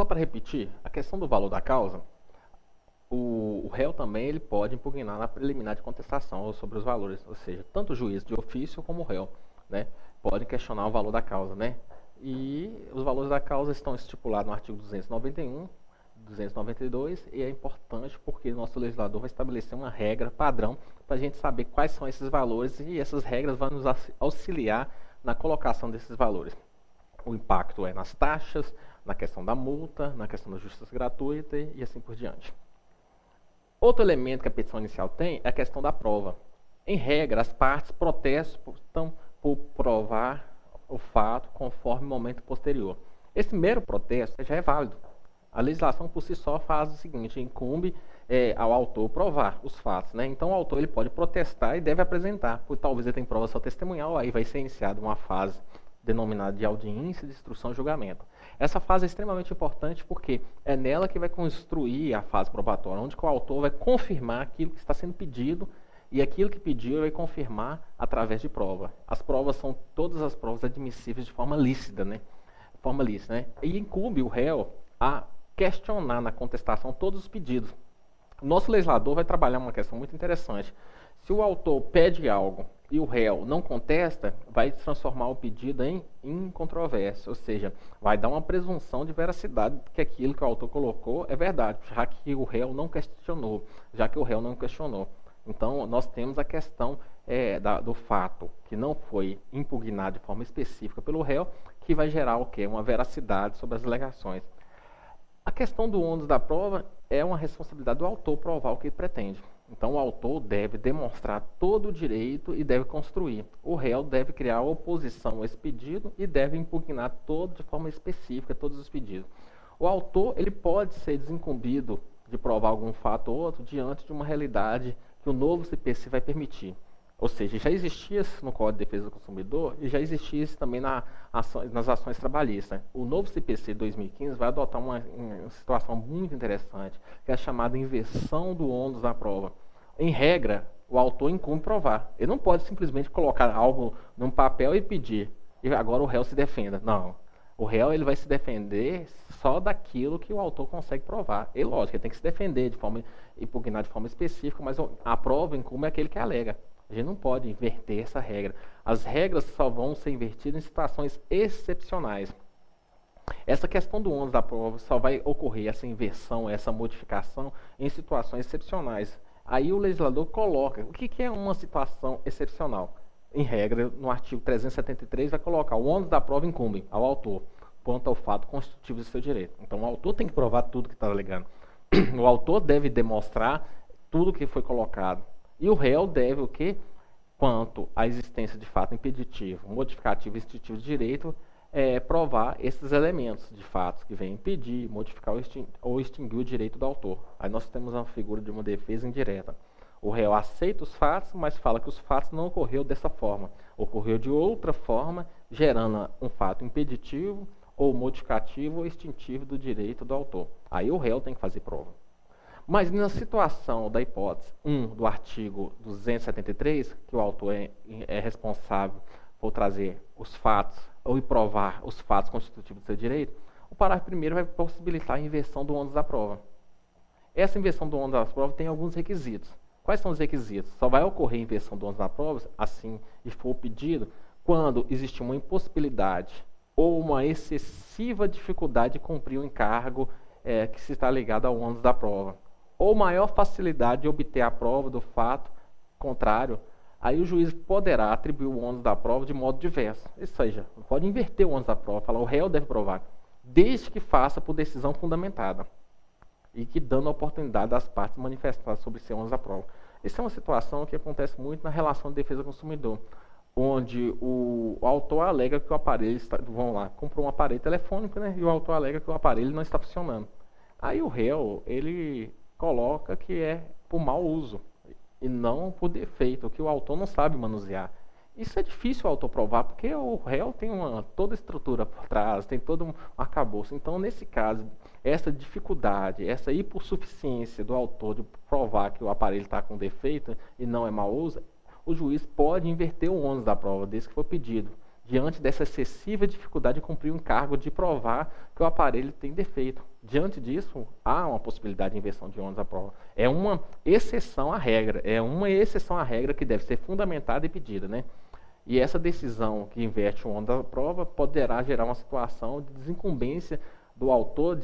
Só para repetir, a questão do valor da causa, o réu também ele pode impugnar na preliminar de contestação sobre os valores, ou seja, tanto o juiz de ofício como o réu, né, pode questionar o valor da causa, né? E os valores da causa estão estipulados no artigo 291, 292, e é importante porque nosso legislador vai estabelecer uma regra padrão para a gente saber quais são esses valores e essas regras vão nos auxiliar na colocação desses valores. O impacto é nas taxas, na questão da multa, na questão da justiça gratuita e assim por diante. Outro elemento que a petição inicial tem é a questão da prova. Em regra, as partes protestam por provar o fato conforme o momento posterior. Esse mero protesto já é válido. A legislação por si só faz o seguinte, incumbe ao autor provar os fatos, né? Então o autor ele pode protestar e deve apresentar, porque talvez ele tenha prova só testemunhal, aí vai ser iniciada uma fase denominada de audiência, de instrução e julgamento. Essa fase é extremamente importante porque é nela que vai construir a fase probatória, onde o autor vai confirmar aquilo que está sendo pedido e aquilo que pediu vai confirmar através de prova. As provas são todas as provas admissíveis de forma lícita, né? E incumbe o réu a questionar na contestação todos os pedidos. O nosso legislador vai trabalhar uma questão muito interessante. Se o autor pede algo e o réu não contesta, vai transformar o pedido em incontrovérsia, ou seja, vai dar uma presunção de veracidade que aquilo que o autor colocou é verdade, já que o réu não questionou, Então, nós temos a questão do fato que não foi impugnado de forma específica pelo réu, que vai gerar o quê? Uma veracidade sobre as alegações. A questão do ônus da prova é uma responsabilidade do autor provar o que ele pretende. Então, o autor deve demonstrar todo o direito e deve construir. O réu deve criar oposição a esse pedido e deve impugnar de forma específica todos os pedidos. O autor ele pode ser desincumbido de provar algum fato ou outro diante de uma realidade que o novo CPC vai permitir. Ou seja, já existia isso no Código de Defesa do Consumidor e já existia isso também nas ações trabalhistas. O novo CPC 2015 vai adotar uma situação muito interessante, que é a chamada inversão do ônus da prova. Em regra, o autor incumbe provar. Ele não pode simplesmente colocar algo num papel e pedir, e agora o réu se defenda. Não. O réu ele vai se defender só daquilo que o autor consegue provar. E lógico, ele tem que se defender impugnar de forma específica, mas a prova incumbe aquele que alega. A gente não pode inverter essa regra. As regras só vão ser invertidas em situações excepcionais. Essa questão do ônus da prova só vai ocorrer, essa inversão, essa modificação, em situações excepcionais. Aí o legislador coloca, o que é uma situação excepcional? Em regra, no artigo 373, vai colocar o ônus da prova incumbe ao autor, quanto ao fato constitutivo de seu direito. Então o autor tem que provar tudo que está alegando. O autor deve demonstrar tudo que foi colocado. E o réu deve o quê? Quanto à existência de fato impeditivo, modificativo e extintivo de direito, provar esses elementos de fatos que vêm impedir, modificar ou extinguir o direito do autor. Aí nós temos uma figura de uma defesa indireta. O réu aceita os fatos, mas fala que os fatos não ocorreu dessa forma. Ocorreu de outra forma, gerando um fato impeditivo, ou modificativo ou extintivo do direito do autor. Aí o réu tem que fazer prova. Mas na situação da hipótese 1 do artigo 273, que o autor é responsável por trazer os fatos ou provar os fatos constitutivos do seu direito, o parágrafo 1º vai possibilitar a inversão do ônus da prova. Essa inversão do ônus da prova tem alguns requisitos. Quais são os requisitos? Só vai ocorrer a inversão do ônus da prova, assim e for pedido, quando existe uma impossibilidade ou uma excessiva dificuldade de cumprir o encargo que se está ligado ao ônus da prova, ou maior facilidade de obter a prova do fato contrário, aí o juiz poderá atribuir o ônus da prova de modo diverso. Ou seja, pode inverter o ônus da prova, falar o réu deve provar, desde que faça por decisão fundamentada e que dando a oportunidade das partes manifestar sobre seu ônus da prova. Essa é uma situação que acontece muito na relação de defesa do consumidor, onde o autor alega que o aparelho comprou um aparelho telefônico, né, e o autor alega que o aparelho não está funcionando. Aí o réu, ele coloca que é por mau uso e não por defeito, que o autor não sabe manusear. Isso é difícil o autor provar, porque o réu tem toda a estrutura por trás, tem todo um arcabouço. Então, nesse caso, essa dificuldade, essa hipossuficiência do autor de provar que o aparelho está com defeito e não é mau uso, o juiz pode inverter o ônus da prova, desde que for pedido, diante dessa excessiva dificuldade de cumprir o encargo de provar que o aparelho tem defeito. Diante disso, há uma possibilidade de inversão de ônus da prova. É uma exceção à regra, que deve ser fundamentada e pedida, né? E essa decisão que inverte o ônus da prova poderá gerar uma situação de desincumbência do autor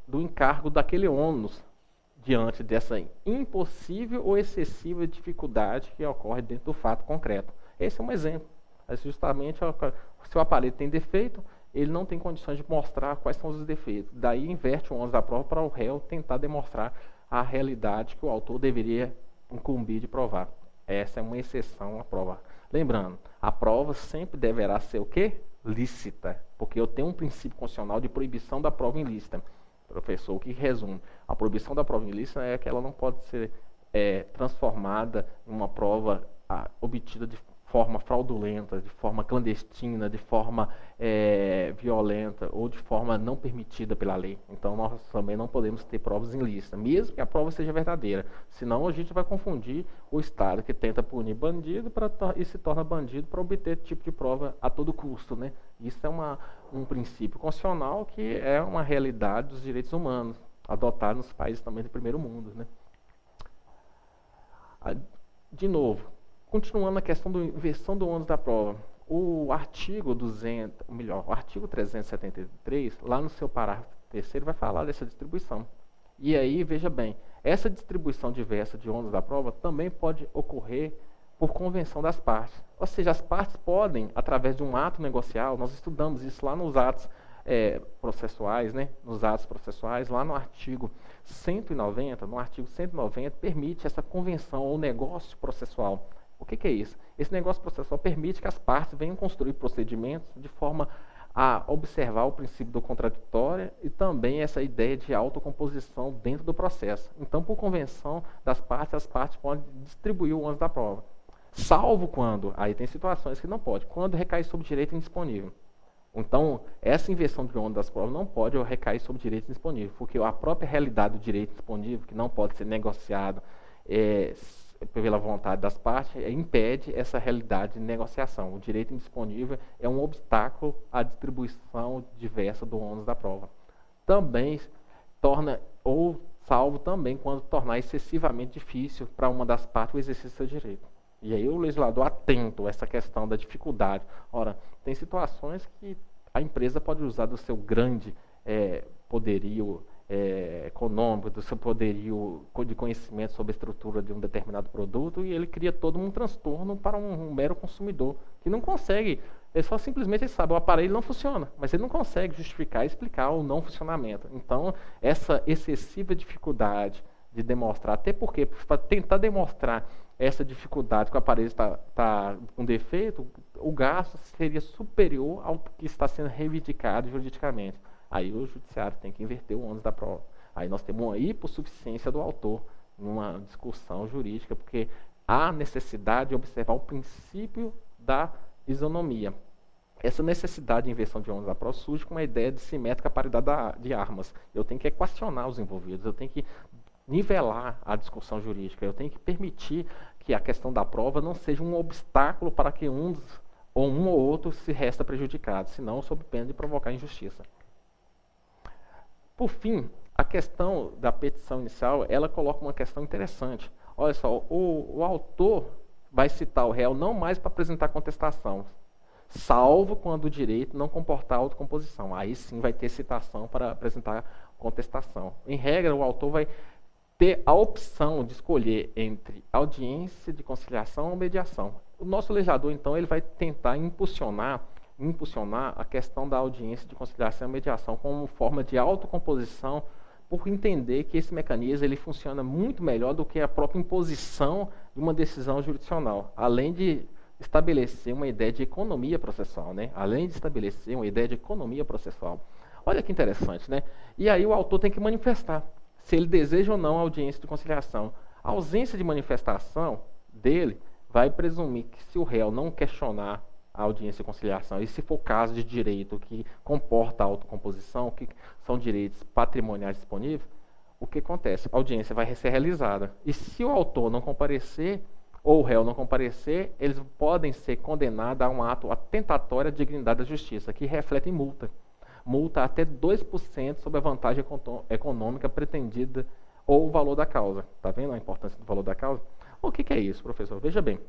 do encargo daquele ônus diante dessa impossível ou excessiva dificuldade que ocorre dentro do fato concreto. Esse é um exemplo. Justamente, se o aparelho tem defeito, ele não tem condições de mostrar quais são os defeitos. Daí inverte o ônus da prova para o réu tentar demonstrar a realidade que o autor deveria incumbir de provar. Essa é uma exceção à prova. Lembrando, a prova sempre deverá ser o quê? Lícita, porque eu tenho um princípio constitucional de proibição da prova ilícita. Professor, o que resume? A proibição da prova ilícita é que ela não pode ser transformada em uma prova obtida de forma fraudulenta, de forma clandestina, de forma violenta ou de forma não permitida pela lei. Então nós também não podemos ter provas ilícitas, mesmo que a prova seja verdadeira. Senão a gente vai confundir o Estado que tenta punir bandido e se torna bandido para obter tipo de prova a todo custo, né? Isso é um princípio constitucional que é uma realidade dos direitos humanos, adotado nos países também do primeiro mundo, né? De novo, continuando na questão da inversão do ônus da prova, o artigo 373, lá no seu parágrafo 3º, vai falar dessa distribuição. E aí, veja bem, essa distribuição diversa de ônus da prova também pode ocorrer por convenção das partes. Ou seja, as partes podem, através de um ato negocial, nós estudamos isso lá nos atos processuais, né? Nos atos processuais, lá no artigo 190, permite essa convenção ou negócio processual. O que é isso? Esse negócio processual permite que as partes venham construir procedimentos de forma a observar o princípio do contraditório e também essa ideia de autocomposição dentro do processo. Então, por convenção das partes, as partes podem distribuir o ônus da prova. Salvo quando, aí tem situações que não pode, quando recai sobre direito indisponível. Então, essa inversão de ônus das provas não pode recair sobre direito indisponível, porque a própria realidade do direito disponível, que não pode ser negociado pela vontade das partes, impede essa realidade de negociação. O direito indisponível é um obstáculo à distribuição diversa do ônus da prova. Também torna, ou salvo também quando tornar excessivamente difícil para uma das partes o exercício do seu direito. E aí o legislador atento a essa questão da dificuldade. Ora, tem situações que a empresa pode usar do seu grande poderio econômico, do seu poderio de conhecimento sobre a estrutura de um determinado produto, e ele cria todo um transtorno para um mero consumidor, que não consegue, ele só simplesmente sabe, o aparelho não funciona, mas ele não consegue justificar e explicar o não funcionamento. Então, essa excessiva dificuldade de demonstrar, até porque, para tentar demonstrar essa dificuldade que o aparelho está com defeito, o gasto seria superior ao que está sendo reivindicado juridicamente. Aí o judiciário tem que inverter o ônus da prova. Aí nós temos uma hipossuficiência do autor numa discussão jurídica, porque há necessidade de observar o princípio da isonomia. Essa necessidade de inversão de ônus da prova surge com uma ideia de simétrica paridade de armas. Eu tenho que equacionar os envolvidos, eu tenho que nivelar a discussão jurídica, eu tenho que permitir que a questão da prova não seja um obstáculo para que um ou outro se resta prejudicado, senão sob pena de provocar injustiça. Por fim, a questão da petição inicial, ela coloca uma questão interessante. Olha só, o autor vai citar o réu não mais para apresentar contestação, salvo quando o direito não comportar autocomposição. Aí sim vai ter citação para apresentar contestação. Em regra, o autor vai ter a opção de escolher entre audiência de conciliação ou mediação. O nosso legislador, então, ele vai tentar impulsionar a questão da audiência de conciliação e mediação como forma de autocomposição, por entender que esse mecanismo ele funciona muito melhor do que a própria imposição de uma decisão jurisdicional, além de estabelecer uma ideia de economia processual, né? Olha que interessante, né? E aí o autor tem que manifestar se ele deseja ou não a audiência de conciliação. A ausência de manifestação dele vai presumir que, se o réu não questionar a audiência de conciliação, e se for caso de direito que comporta a autocomposição, que são direitos patrimoniais disponíveis, o que acontece? A audiência vai ser realizada. E se o autor não comparecer, ou o réu não comparecer, eles podem ser condenados a um ato atentatório à dignidade da justiça, que reflete em multa. multa até 2% sobre a vantagem econômica pretendida ou o valor da causa. Está vendo a importância do valor da causa? O que é isso, professor? Veja bem.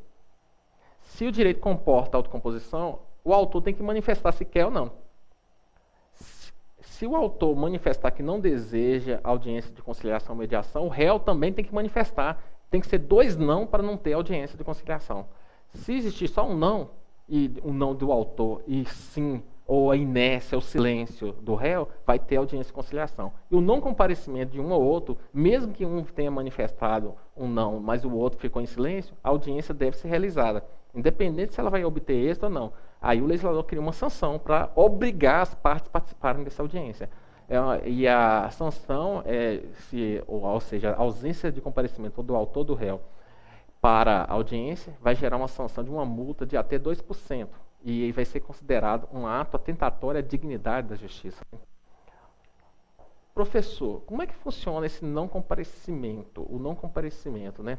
Se o direito comporta autocomposição, o autor tem que manifestar se quer ou não. Se o autor manifestar que não deseja audiência de conciliação ou mediação, o réu também tem que manifestar. Tem que ser 2 não para não ter audiência de conciliação. Se existir só um não, e um não do autor, e sim, ou a inércia, o silêncio do réu, vai ter audiência de conciliação. E o não comparecimento de um ou outro, mesmo que um tenha manifestado um não, mas o outro ficou em silêncio, a audiência deve ser realizada, independente se ela vai obter êxito ou não. Aí o legislador cria uma sanção para obrigar as partes a participarem dessa audiência. E a sanção, ou seja, a ausência de comparecimento do autor do réu para a audiência, vai gerar uma sanção de uma multa de até 2%. E vai ser considerado um ato atentatório à dignidade da justiça. Professor, como é que funciona esse não comparecimento? O não comparecimento, né?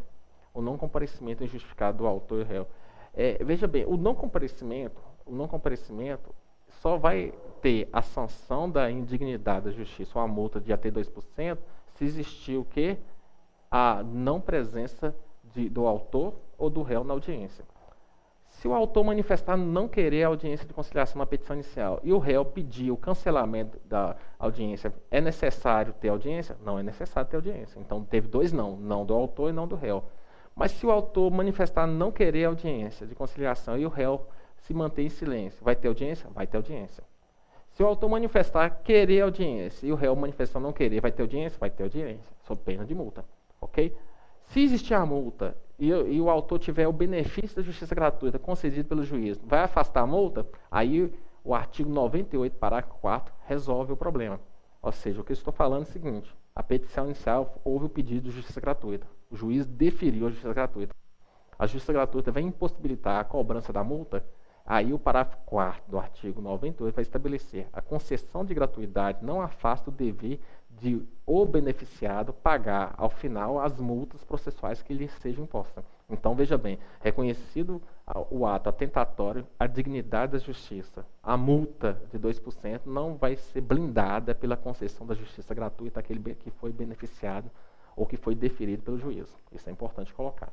O não comparecimento injustificado do autor e réu. Veja bem, o não comparecimento só vai ter a sanção da indignidade da justiça, ou a multa de até 2%, se existir o quê? A não presença do autor ou do réu na audiência. Se o autor manifestar não querer a audiência de conciliação na petição inicial e o réu pedir o cancelamento da audiência, é necessário ter audiência? Não é necessário ter audiência. Então teve 2 não, não do autor e não do réu. Mas se o autor manifestar não querer audiência de conciliação e o réu se manter em silêncio, vai ter audiência? Vai ter audiência. Se o autor manifestar querer audiência e o réu manifestar não querer, vai ter audiência? Vai ter audiência, sob pena de multa. Ok? Se existir a multa e o autor tiver o benefício da justiça gratuita concedido pelo juiz, vai afastar a multa? Aí o artigo 98, parágrafo 4, resolve o problema. Ou seja, o que eu estou falando é o seguinte: a petição inicial houve o pedido de justiça gratuita. O juiz deferiu a justiça gratuita. A justiça gratuita vai impossibilitar a cobrança da multa. Aí o parágrafo 4º do artigo 98 vai estabelecer: a concessão de gratuidade não afasta o dever de o beneficiado pagar, ao final, as multas processuais que lhe sejam impostas. Então, veja bem, reconhecido o ato atentatório à dignidade da justiça, a multa de 2% não vai ser blindada pela concessão da justiça gratuita àquele que foi beneficiado ou que foi deferido pelo juiz. Isso é importante colocar.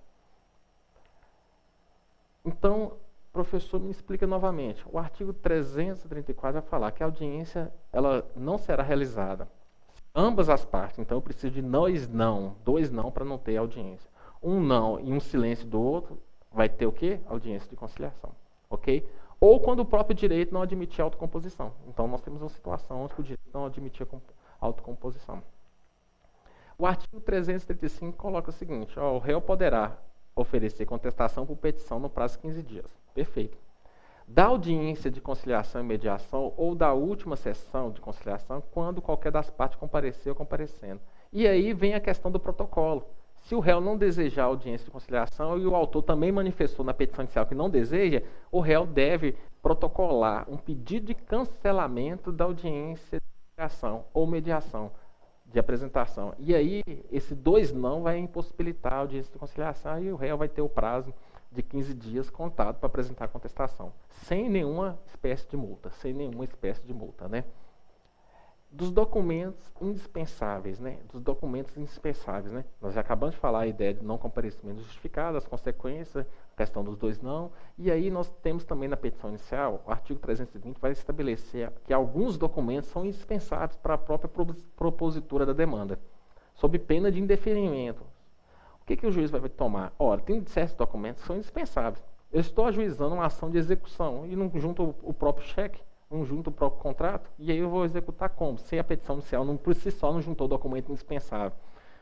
Então, professor, me explica novamente. O artigo 334 vai falar que a audiência ela não será realizada. Ambas as partes, então eu preciso de 2 não para não ter audiência. Um não e um silêncio do outro, vai ter o quê? Audiência de conciliação. Ok? Ou quando o próprio direito não admitir autocomposição. Então nós temos uma situação onde o direito não admitir autocomposição. O artigo 335 coloca o seguinte: o réu poderá oferecer contestação por petição no prazo de 15 dias. Perfeito. Da audiência de conciliação e mediação ou da última sessão de conciliação, quando qualquer das partes comparecer ou comparecendo. E aí vem a questão do protocolo. Se o réu não desejar audiência de conciliação e o autor também manifestou na petição inicial que não deseja, o réu deve protocolar um pedido de cancelamento da audiência de conciliação ou mediação de apresentação. E aí, esse 2 não vai impossibilitar a audiência de conciliação e o réu vai ter o prazo de 15 dias contado para apresentar a contestação, sem nenhuma espécie de multa, né? Dos documentos indispensáveis, né? Nós já acabamos de falar a ideia de não comparecimento justificado, as consequências, a questão dos 2 não, e aí nós temos também na petição inicial, o artigo 320 vai estabelecer que alguns documentos são indispensáveis para a própria propositura da demanda, sob pena de indeferimento. O que o juiz vai tomar? Ora, tem certos documentos que são indispensáveis. Eu estou ajuizando uma ação de execução e não junto o próprio cheque, não junto o próprio contrato, e aí eu vou executar como? Se a petição inicial por si só não juntou o documento indispensável.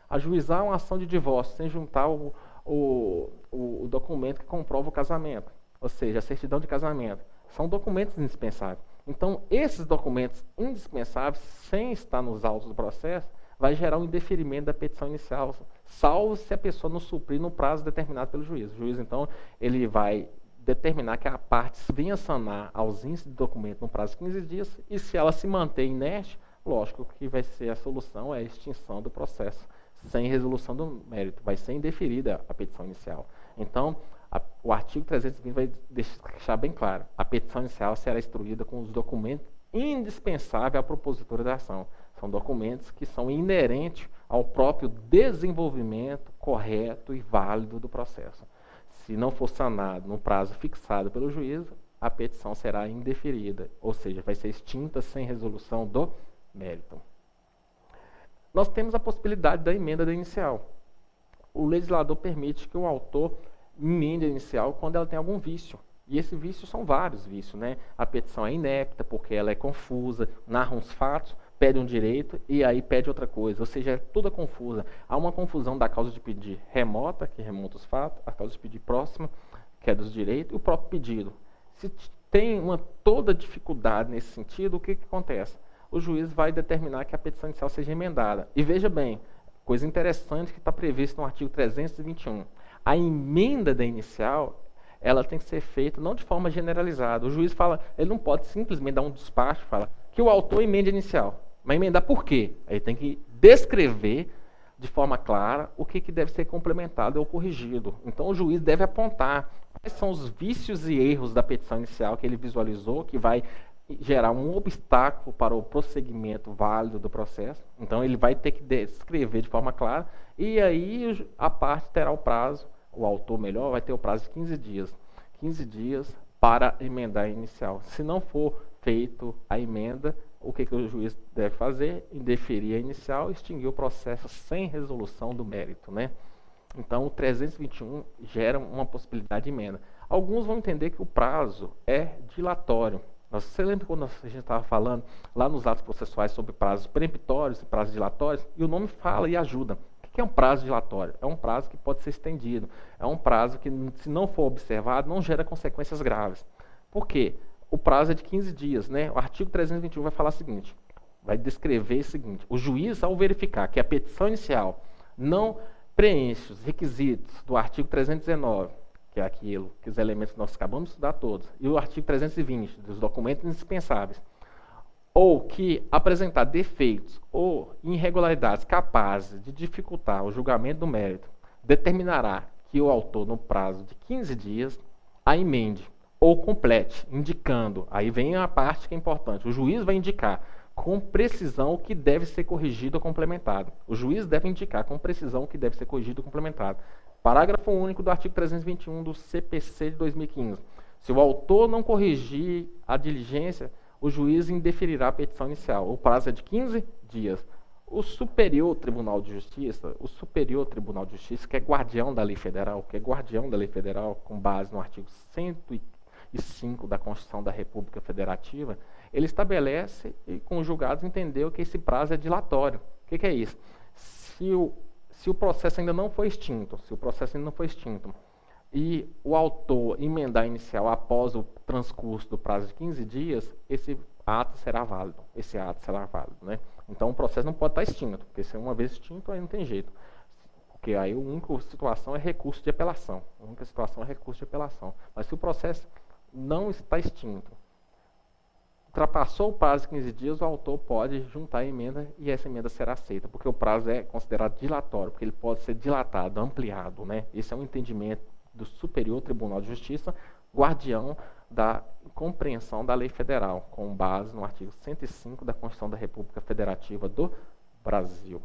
Ajuizar uma ação de divórcio sem juntar o documento que comprova o casamento, ou seja, a certidão de casamento. São documentos indispensáveis. Então, esses documentos indispensáveis, sem estar nos autos do processo, vai gerar um indeferimento da petição inicial, salvo se a pessoa não suprir no prazo determinado pelo juiz. O juiz, então, ele vai determinar que a parte venha sanar a ausência de documento no prazo de 15 dias, e se ela se manter inerte, lógico que vai ser a solução, é a extinção do processo, sem resolução do mérito, vai ser indeferida a petição inicial. Então, o artigo 320 vai deixar bem claro, a petição inicial será instruída com os documentos indispensável à propositura da ação. São documentos que são inerentes ao próprio desenvolvimento correto e válido do processo. Se não for sanado no prazo fixado pelo juízo, a petição será indeferida, ou seja, vai ser extinta sem resolução do mérito. Nós temos a possibilidade da emenda da inicial. O legislador permite que o autor emende a inicial quando ela tem algum vício. E esse vício são vários vícios, né? A petição é inepta porque ela é confusa, narra uns fatos, pede um direito e aí pede outra coisa. Ou seja, é toda confusa. Há uma confusão da causa de pedir remota, que remonta os fatos, a causa de pedir próxima, que é dos direitos, e o próprio pedido. Se tem toda dificuldade nesse sentido, o que acontece? O juiz vai determinar que a petição inicial seja emendada. E veja bem, coisa interessante que está prevista no artigo 321. A emenda da inicial, ela tem que ser feita não de forma generalizada. O juiz fala, ele não pode simplesmente dar um despacho, fala que o autor emende a inicial. Mas emendar por quê? Aí tem que descrever de forma clara o que deve ser complementado ou corrigido. Então o juiz deve apontar quais são os vícios e erros da petição inicial que ele visualizou, que vai gerar um obstáculo para o prosseguimento válido do processo. Então ele vai ter que descrever de forma clara e aí a parte terá o prazo, o autor melhor, vai ter o prazo de 15 dias. 15 dias para emendar a inicial. Se não for feito a emenda, o que o juiz deve fazer? Indeferir a inicial e extinguir o processo sem resolução do mérito, né? Então, o 321 gera uma possibilidade de emenda. Alguns vão entender que o prazo é dilatório. Você lembra quando a gente estava falando lá nos atos processuais sobre prazos peremptórios e prazos dilatórios? E o nome fala e ajuda. O que é um prazo dilatório? É um prazo que pode ser estendido. É um prazo que, se não for observado, não gera consequências graves. Por quê? O prazo é de 15 dias, né? O artigo 321 vai falar o seguinte, vai descrever o seguinte: o juiz, ao verificar que a petição inicial não preenche os requisitos do artigo 319, que é aquilo, que os elementos que nós acabamos de estudar todos, e o artigo 320, dos documentos indispensáveis, ou que apresentar defeitos ou irregularidades capazes de dificultar o julgamento do mérito, determinará que o autor, no prazo de 15 dias, a emende ou complete, indicando, aí vem a parte que é importante, o juiz vai indicar com precisão o que deve ser corrigido ou complementado. O juiz deve indicar com precisão o que deve ser corrigido ou complementado. Parágrafo único do artigo 321 do CPC de 2015. Se o autor não corrigir a diligência, o juiz indeferirá a petição inicial. O prazo é de 15 dias. O Superior Tribunal de Justiça, que é guardião da lei federal, com base no artigo 105 da Constituição da República Federativa, ele estabelece, e com os julgados entendeu que esse prazo é dilatório. O que é isso? Se o processo ainda não foi extinto, e o autor emendar a inicial após o transcurso do prazo de 15 dias, esse ato será válido. Né? Então o processo não pode estar extinto, porque se uma vez extinto, aí não tem jeito. Porque aí a única situação é recurso de apelação. Mas se o processo não está extinto, ultrapassou o prazo de 15 dias, o autor pode juntar a emenda e essa emenda será aceita, porque o prazo é considerado dilatório, porque ele pode ser dilatado, ampliado, né? Esse é um entendimento do Superior Tribunal de Justiça, guardião da compreensão da lei federal, com base no artigo 105 da Constituição da República Federativa do Brasil.